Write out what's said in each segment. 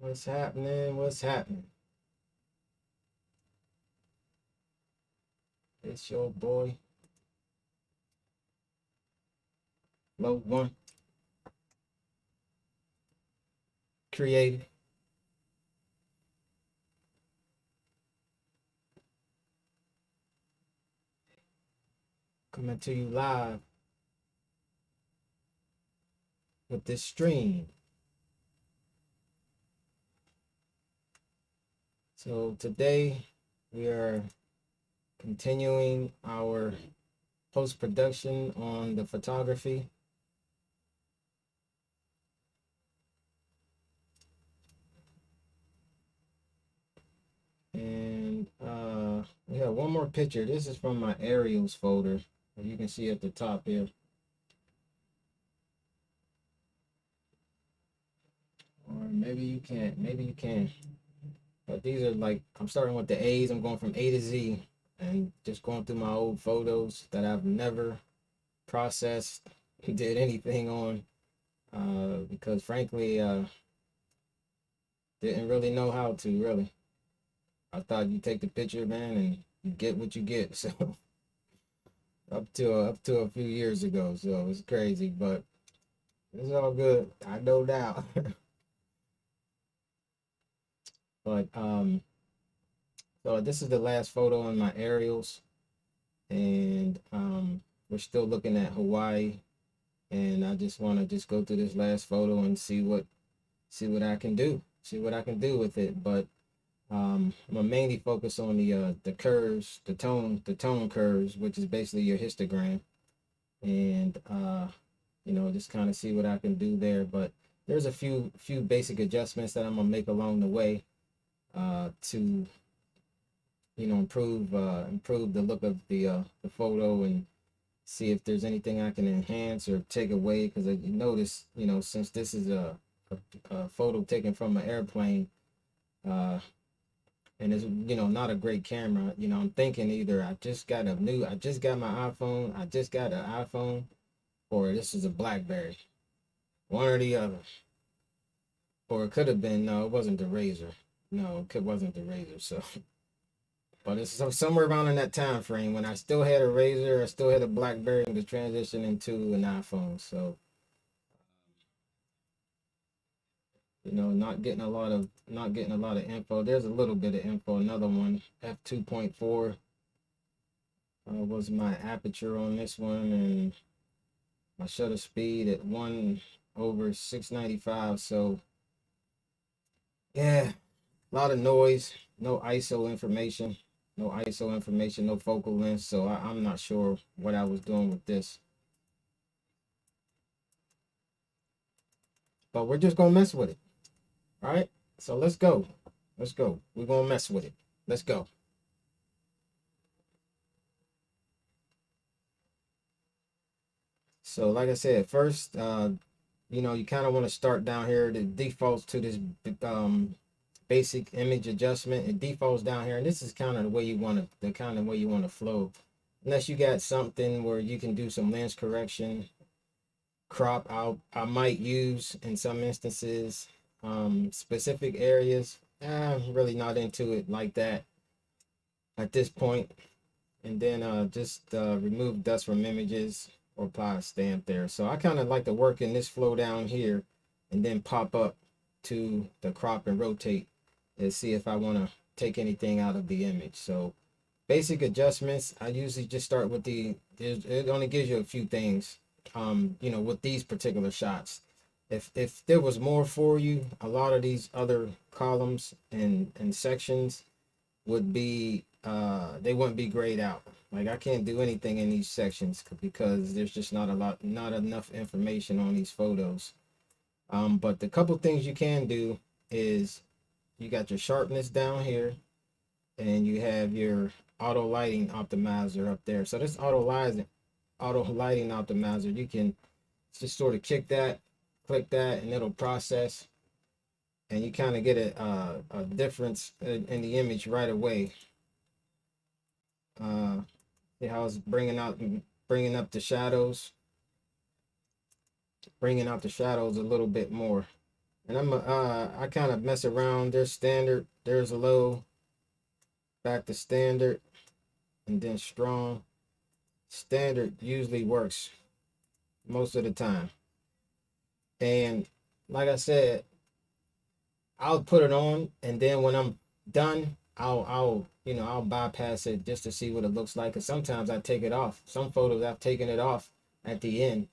What's happening? What's happening? It's your boy, Low One, created, coming to you live with this stream. So today we are continuing our post-production on the photography. And we have one more picture. This is from my aerials folder. As you can see at the top here. Or maybe you can't. Maybe you can. But these are like, I'm starting with the A's. I'm going from A to Z and just going through my old photos that I've never processed, did anything on, because frankly, didn't really know how to really. I thought you take the picture, man, and you get what you get. So up to a few years ago, so it's crazy, but it's all good. I no doubt. But so this is the last photo on my aerials, and we're still looking at Hawaii, and I just want to just go through this last photo and see what I can do, with it. But I'm gonna mainly focus on the curves, the tone curves, which is basically your histogram, and just kind of see what I can do there. But there's a few basic adjustments that I'm gonna make along the way to improve the look of the photo, and see if there's anything I can enhance or take away, because you notice, since this is a photo taken from an airplane, and it's not a great camera, I'm thinking either I just got my iPhone, I just got an iPhone, or this is a BlackBerry, one or the other. Or it could have been, no, it wasn't the Razor. No, it wasn't the Razor. So, but it's somewhere around in that time frame when I still had a Razor, I still had a BlackBerry, and was transitioning to an iPhone. So, not getting a lot of info. There's a little bit of info. Another one, f2.4 was my aperture on this one, and my shutter speed at 1/695. So yeah, a lot of noise, no ISO information, no focal length. So I'm not sure what I was doing with this, but we're just gonna mess with it. All right, so let's go. We're gonna mess with it. Let's go. So like I said, first, you kind of want to start down here. The defaults to this basic image adjustment. It defaults down here, and this is kind of the way you want to flow. Unless you got something where you can do some lens correction, crop out. I might use in some instances specific areas. I'm really not into it like that at this point. And then just remove dust from images, or apply a stamp there. So I kind of like to work in this flow down here, and then pop up to the crop and rotate, and see if I want to take anything out of the image. So basic adjustments, I usually just start with it only gives you a few things, with these particular shots. If there was more for you, a lot of these other columns and sections would be they wouldn't be grayed out. Like, I can't do anything in these sections because there's just not enough information on these photos. But the couple things you can do is, you got your sharpness down here, and you have your auto lighting optimizer up there. So this auto lighting optimizer, you can just sort of click that, and it'll process, and you kind of get a difference in the image right away. See how it's bringing up the shadows, a little bit more. And I kind of mess around. There's standard, there's low, back to standard, and then strong. Standard usually works most of the time. And like I said, I'll put it on, and then when I'm done, I'll bypass it just to see what it looks like. Cause sometimes I take it off. Some photos I've taken it off at the end,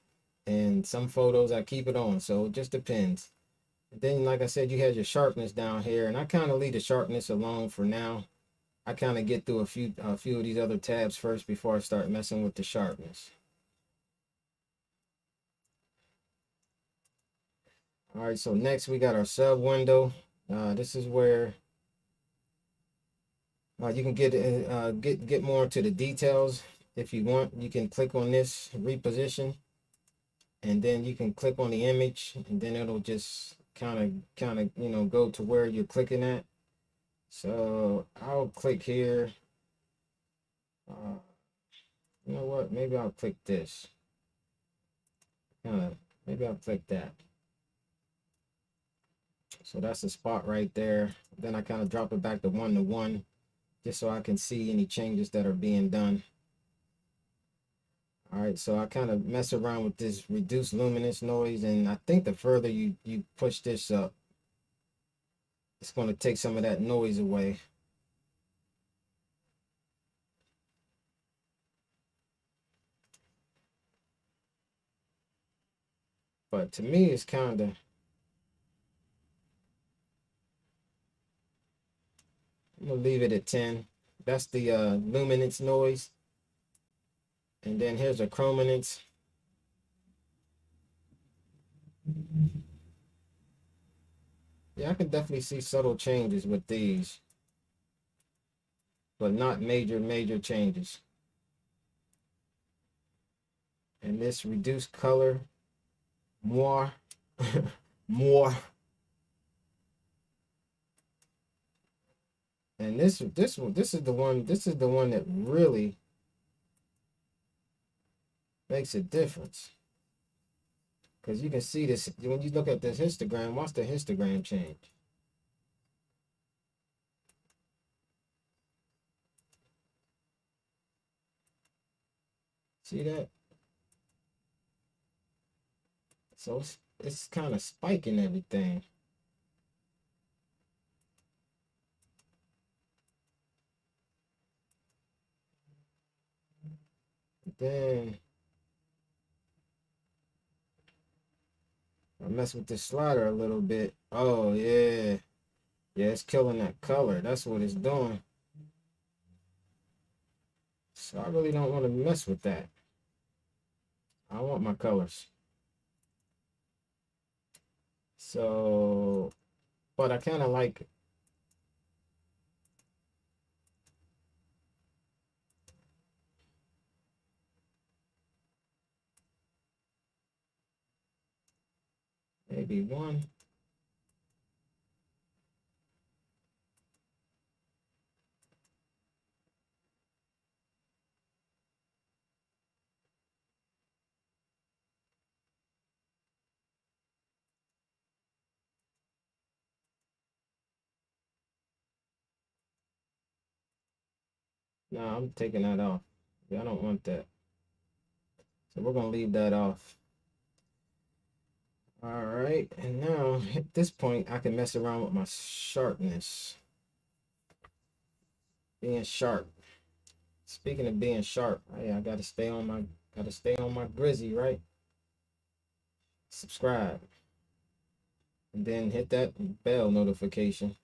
and some photos I keep it on. So it just depends. And then, like I said, you had your sharpness down here, and I kind of leave the sharpness alone for now. I kind of get through a few of these other tabs first before I start messing with the sharpness. All right, so next we got our sub window. This is where you can get more into the details if you want. You can click on this reposition, and then you can click on the image, and then it'll just kind of go to where you're clicking at. So I'll click here. You know what? Maybe I'll click this. Maybe I'll click that. So that's the spot right there. Then I kind of drop it back to 1:1, just so I can see any changes that are being done. All right, so I kind of mess around with this reduce luminance noise, and I think the further you push this up, it's going to take some of that noise away. But to me, it's kind of, I'm gonna leave it at 10. That's the luminance noise. And then here's a chrominance. Yeah, I can definitely see subtle changes with these, but not major changes. And this reduced color, more, more. And this is the one that really makes a difference. Because you can see this when you look at this histogram. Watch the histogram change. See that? So it's kind of spiking everything. Then I mess with the slider a little bit. Oh yeah. Yeah, it's killing that color. That's what it's doing. So I really don't want to mess with that. I want my colors. So, but I kind of like maybe one. No, I'm taking that off. Yeah, I don't want that. So we're gonna leave that off. All right, and now at this point, I can mess around with my sharpness. Being sharp. Speaking of being sharp, hey, I gotta stay on my grizzy, right? Subscribe, and then hit that bell notification,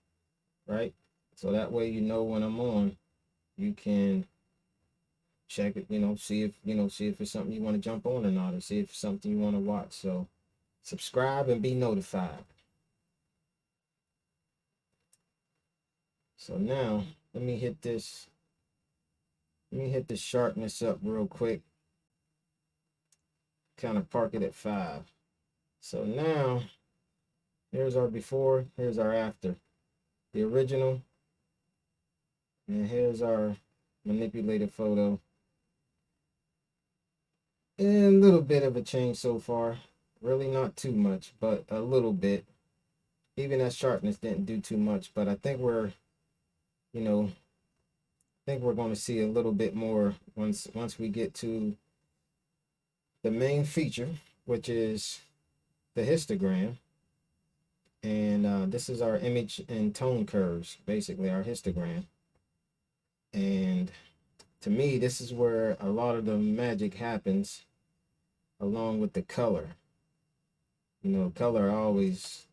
right? So that way you know when I'm on. You can check it, see if it's something you want to jump on or not, or see if it's something you want to watch. So subscribe and be notified. So now let me hit this sharpness up real quick. Kind of park it at 5. So now here's our before, here's our after. The original, and here's our manipulated photo. And a little bit of a change so far. Really not too much, but a little bit. even that sharpness didn't do too much, but I think we're, you know, I think we're going to see a little bit more once we get to the main feature, which is the histogram. And this is our image and tone curves, basically our histogram. And to me, this is where a lot of the magic happens, along with the color. Color always,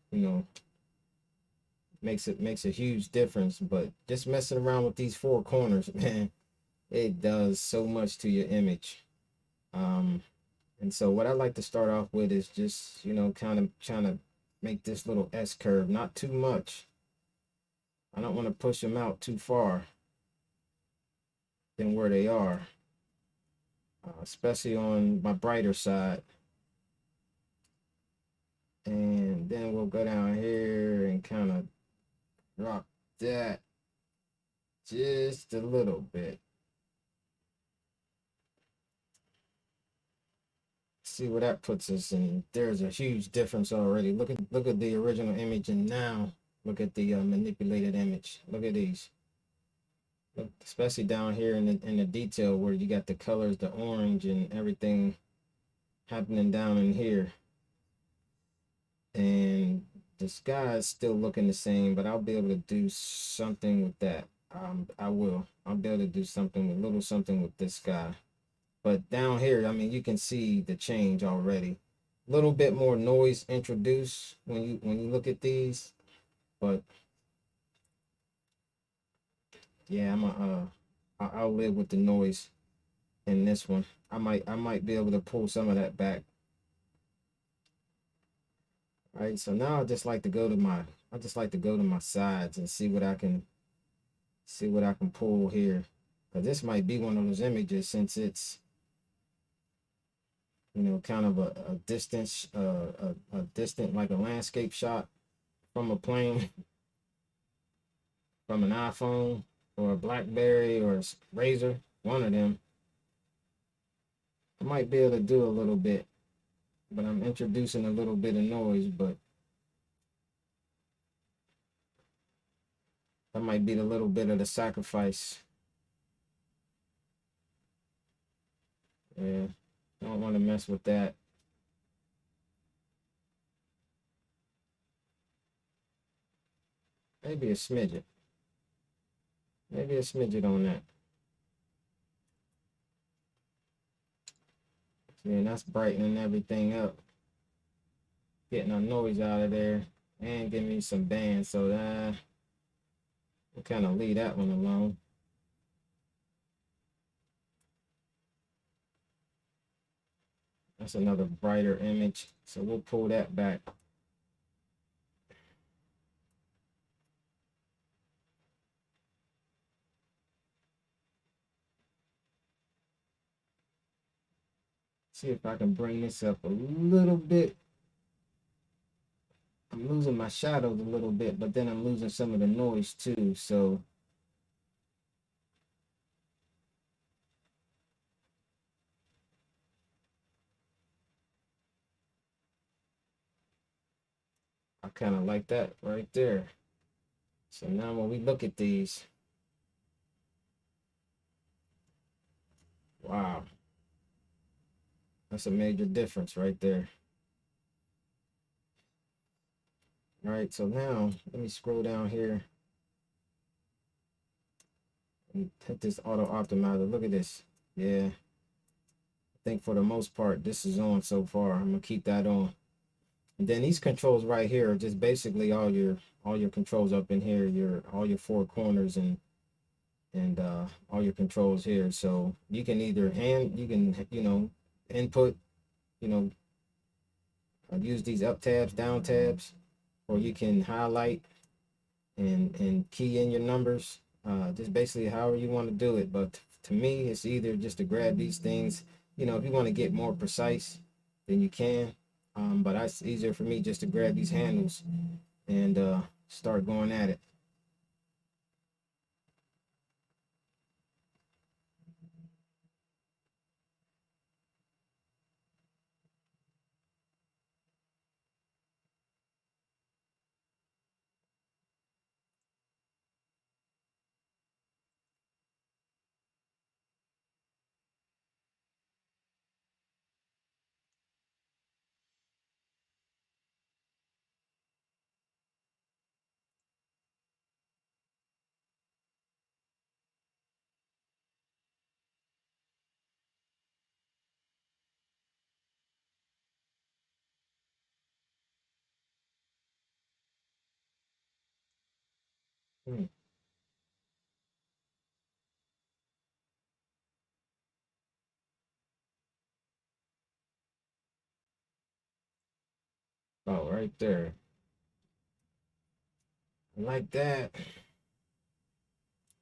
makes a huge difference. But just messing around with these four corners, man, it does so much to your image. And so what I like to start off with is just, kind of trying to make this little S curve, not too much. I don't want to push them out too far than where they are, especially on my brighter side. And then we'll go down here and kind of drop that just a little bit. See where that puts us, and there's a huge difference already. Look at the original image, and now look at the manipulated image. Look at these. Look, especially down here in the detail where you got the colors, the orange and everything happening down in here. And the sky is still looking the same, but I'll be able to do something with that. I'll be able to do something, a little something with this sky. But down here, I mean, you can see the change already. A little bit more noise introduced when you look at these, but yeah, I'll live with the noise in this one. I might be able to pull some of that back. All right, so now I just like to go to my sides and see what I can pull here. Because this might be one of those images, since it's, kind of a distance, a distant, like a landscape shot from a plane, from an iPhone or a BlackBerry or a Razor, one of them. I might be able to do a little bit, but I'm introducing a little bit of noise, but that might be a little bit of the sacrifice. Yeah, don't want to mess with that. Maybe a smidget. Maybe a smidget on that. Yeah, that's brightening everything up. Getting a noise out of there and giving me some bands. So we'll kind of leave that one alone. That's another brighter image. So we'll pull that back. See if I can bring this up a little bit. I'm losing my shadows a little bit, but then I'm losing some of the noise too. So I kind of like that right there. So now when we look at these, wow, that's a major difference right there. All right, so now let me scroll down here and hit this auto optimizer. Look at this. Yeah, I think for the most part, this is on so far. I'm gonna keep that on. And then these controls right here are just basically all your controls up in here, all your four corners and all your controls here. So you can either input, use these up tabs, down tabs, or you can highlight and key in your numbers. Just basically however you want to do it. But to me, it's either just to grab these things. If you want to get more precise, then you can. But it's easier for me just to grab these handles and start going at it. Hmm. Oh, right there. Like that.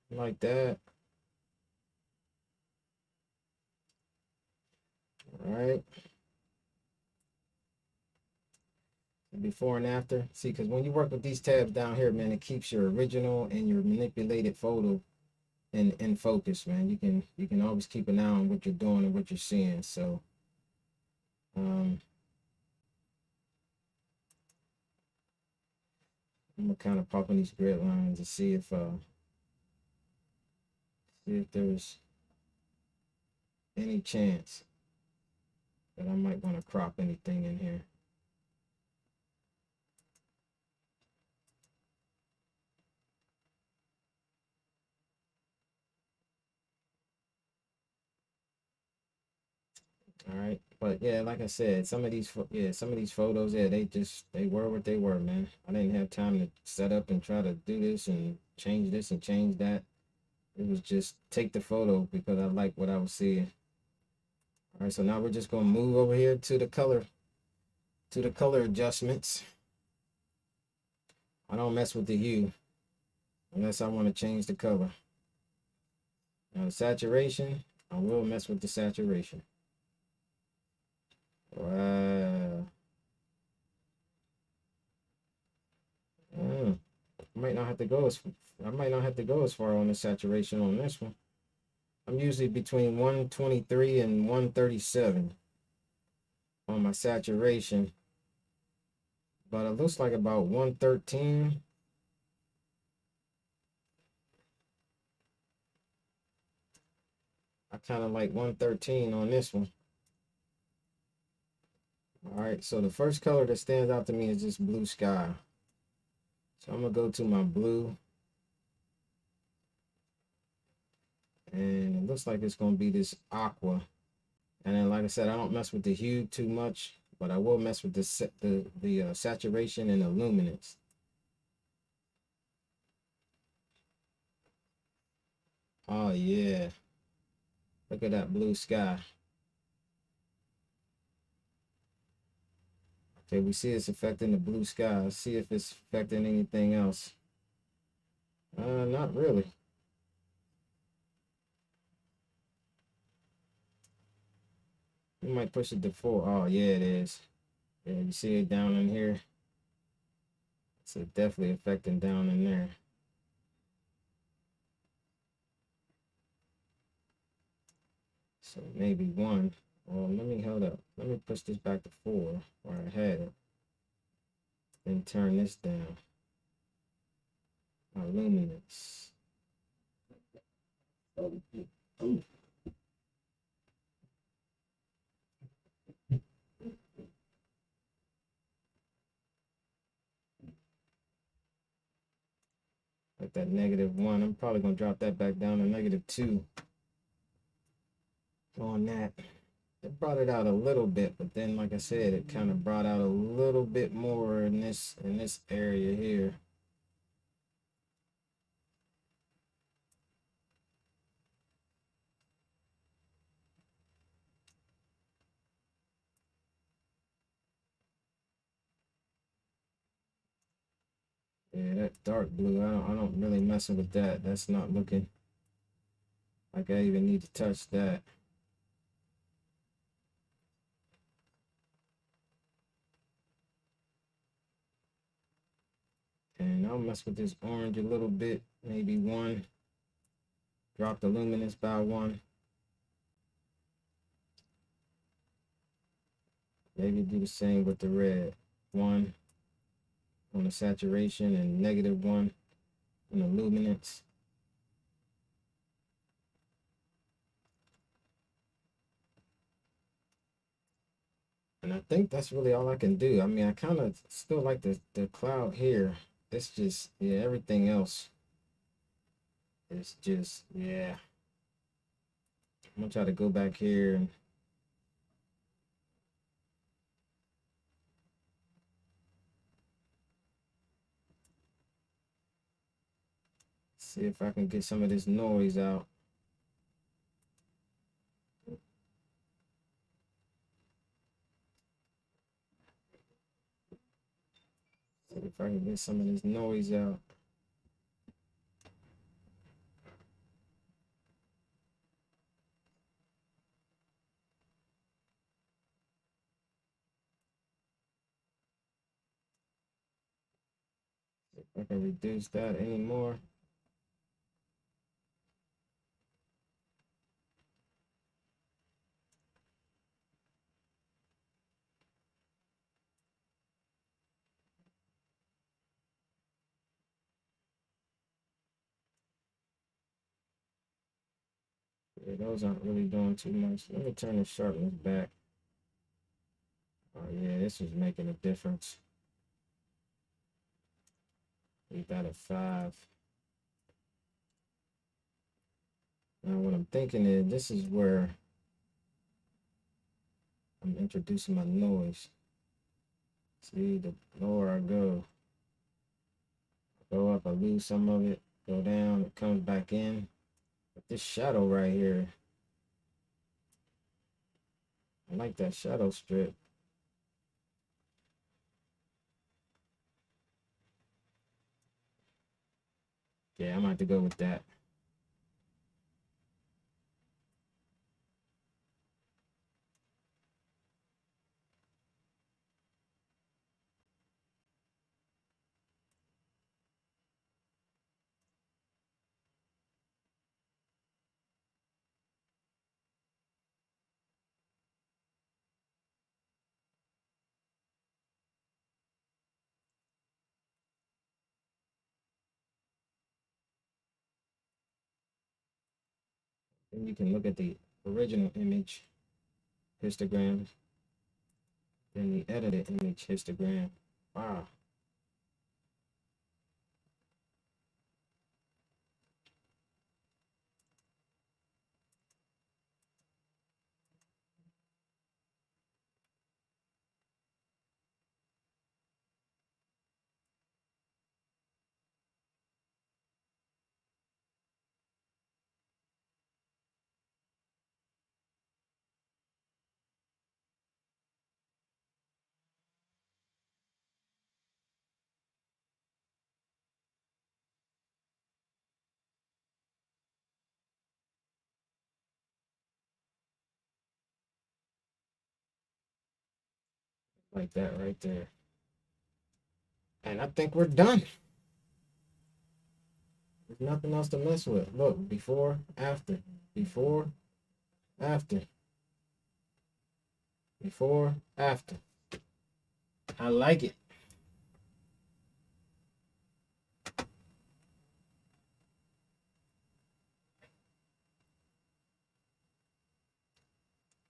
Like that. All right. Before and after. See, because when you work with these tabs down here, man, it keeps your original and your manipulated photo in focus, man. You can always keep an eye on what you're doing and what you're seeing. So um I'm gonna kind of pop in these grid lines to see if there's any chance that I might want to crop anything in here. All right, but yeah, like I said, some of these photos, yeah, they were what they were, man. I didn't have time to set up and try to do this and change that. It was just take the photo because I like what I was seeing. All right, so now we're just gonna move over here to the color adjustments. I don't mess with the hue unless I want to change the color. Now the saturation, I will mess with the saturation. Wow. Mm. I might not have to go as I might not have to go as far on the saturation on this one. I'm usually between 123 and 137 on my saturation, but it looks like about 113. I kind of like 113 on this one. All right, so the first color that stands out to me is this blue sky. So I'm gonna go to my blue, and it looks like it's gonna be this aqua. And then, like I said, I don't mess with the hue too much, but I will mess with the saturation and the luminance. Oh yeah, look at that blue sky. Okay, we see it's affecting the blue sky. Let's see if it's affecting anything else. Not really. We might push it to 4. Oh yeah, it is. Yeah, you see it down in here. It's definitely affecting down in there. So maybe 1. Well, let me hold up. Let me push this back to 4 where I had it. Then turn this down. My luminance. Like that -1. I'm probably gonna drop that back down to -2 on that. It brought it out a little bit, but then like I said, it kind of brought out a little bit more in this area here. Yeah, that dark blue, I don't really messing with that. That's not looking like I even need to touch that. And I'll mess with this orange a little bit, maybe 1. Drop the luminance by 1. Maybe do the same with the red. 1 on the saturation and -1 on the luminance. And I think that's really all I can do. I mean, I kind of still like the cloud here. It's just, yeah, everything else is just, yeah. I'm gonna try to go back here and See if I can get some of this noise out. See if I can get some of this noise out. If I can reduce that anymore. Yeah, those aren't really doing too much. Let me turn the sharpness back. Oh yeah, this is making a difference. Leave that at 5. Now what I'm thinking is this is where I'm introducing my noise. See, the lower I go up, I lose some of it, go down, it comes back in. But this shadow right here, I like that shadow strip. Yeah, I'm gonna have to go with that. And you can look at the original image histogram and the edited image histogram. Wow. Like that right there. And I think we're done. There's nothing else to mess with. Look, before, after, before, after, before, after. I like it.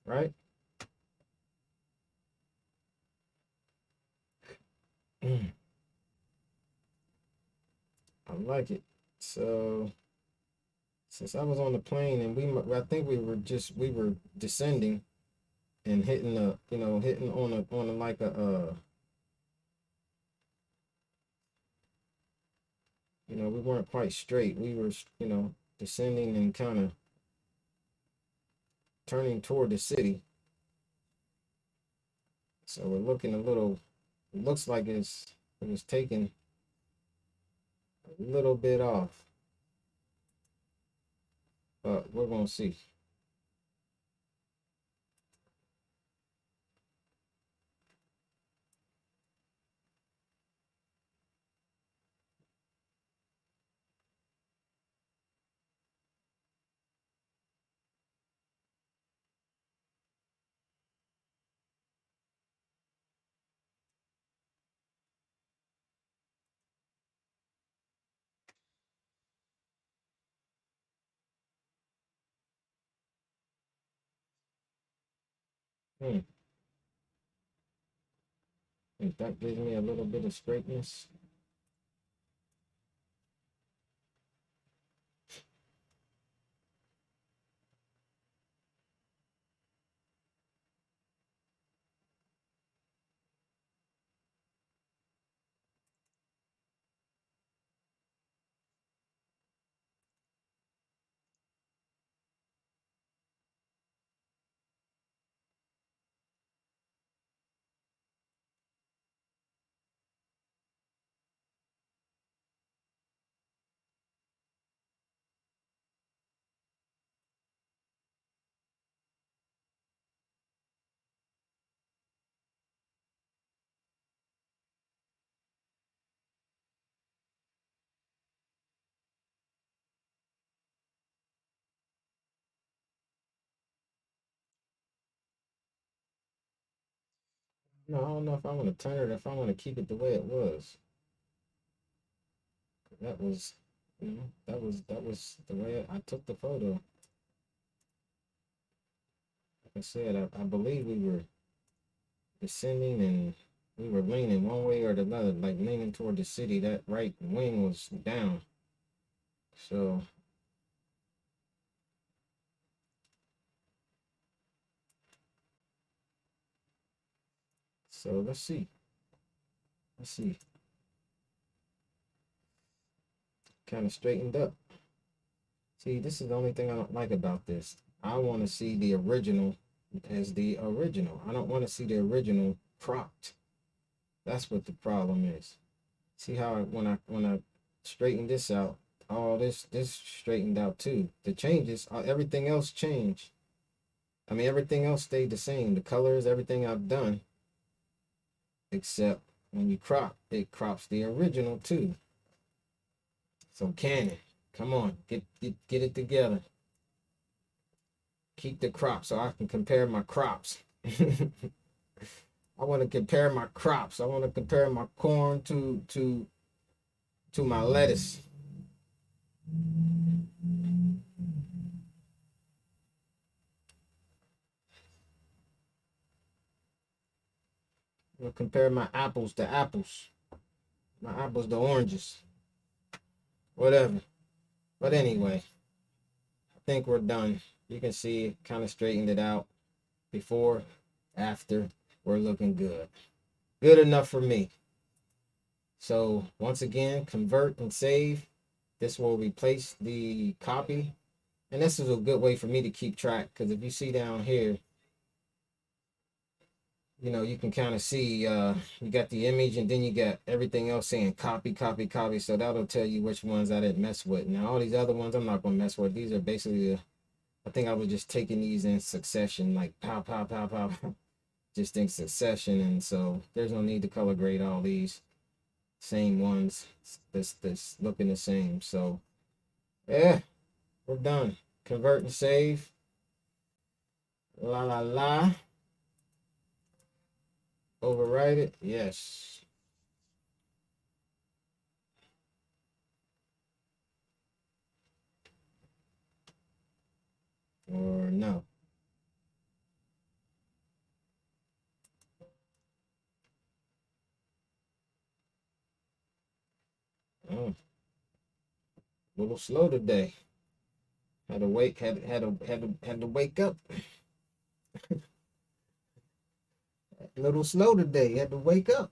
Right? I like it. So since I was on the plane and I think we were descending and hitting hitting on a like a we weren't quite straight. We were, descending and kind of turning toward the city. So we're looking a little, it looks like it was taking a little bit off, but we're gonna see. Hmm. Think that gives me a little bit of straightness. No, I don't know if I want to turn it or if I want to keep it the way it was. That was, that was the way I took the photo. Like I said, I believe we were descending and we were leaning one way or the other, like leaning toward the city. That right wing was down. So let's see. Let's see. Kind of straightened up. See, this is the only thing I don't like about this. I want to see the original as the original. I don't want to see the original cropped. That's what the problem is. See how when I straighten this out, all this straightened out too. The changes, everything else changed. I mean, everything else stayed the same. The colors, everything I've done, except when you crop, it crops the original too. So Canon, come on, get it together. Keep the crop so I can compare my crops. I want to compare my crops. I want to compare my corn to my lettuce. I'm gonna compare my apples to apples. My apples to oranges. Whatever. But anyway, I think we're done. You can see kind of straightened it out. Before, after, we're looking good. Good enough for me. So once again, convert and save. This will replace the copy. And this is a good way for me to keep track, because if you see down here, you know, you can kind of see you got the image and then you got everything else saying copy, copy, copy. So that'll tell you which ones I didn't mess with. Now, all these other ones I'm not going to mess with. These are basically, I think I was just taking these in succession, like pow, pow, pow, pow, just in succession. And so there's no need to color grade all these same ones that's looking the same. So yeah, we're done. Convert and save. La la la. Overwrite it. Yes. Or no. Oh, a little slow today. Had to wake had to wake up. A little slow today. Had to wake up.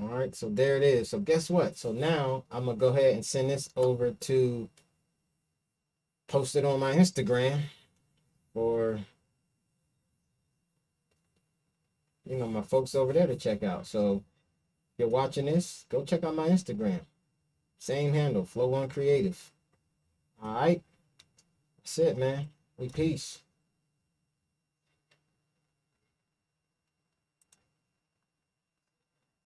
All right, so there it is. So guess what? So now I'm gonna go ahead and send this over to post it on my Instagram for, you know, my folks over there to check out. So if you're watching this, go check out my Instagram. Same handle, Flow One Creative. All right, that's it, man. We peace.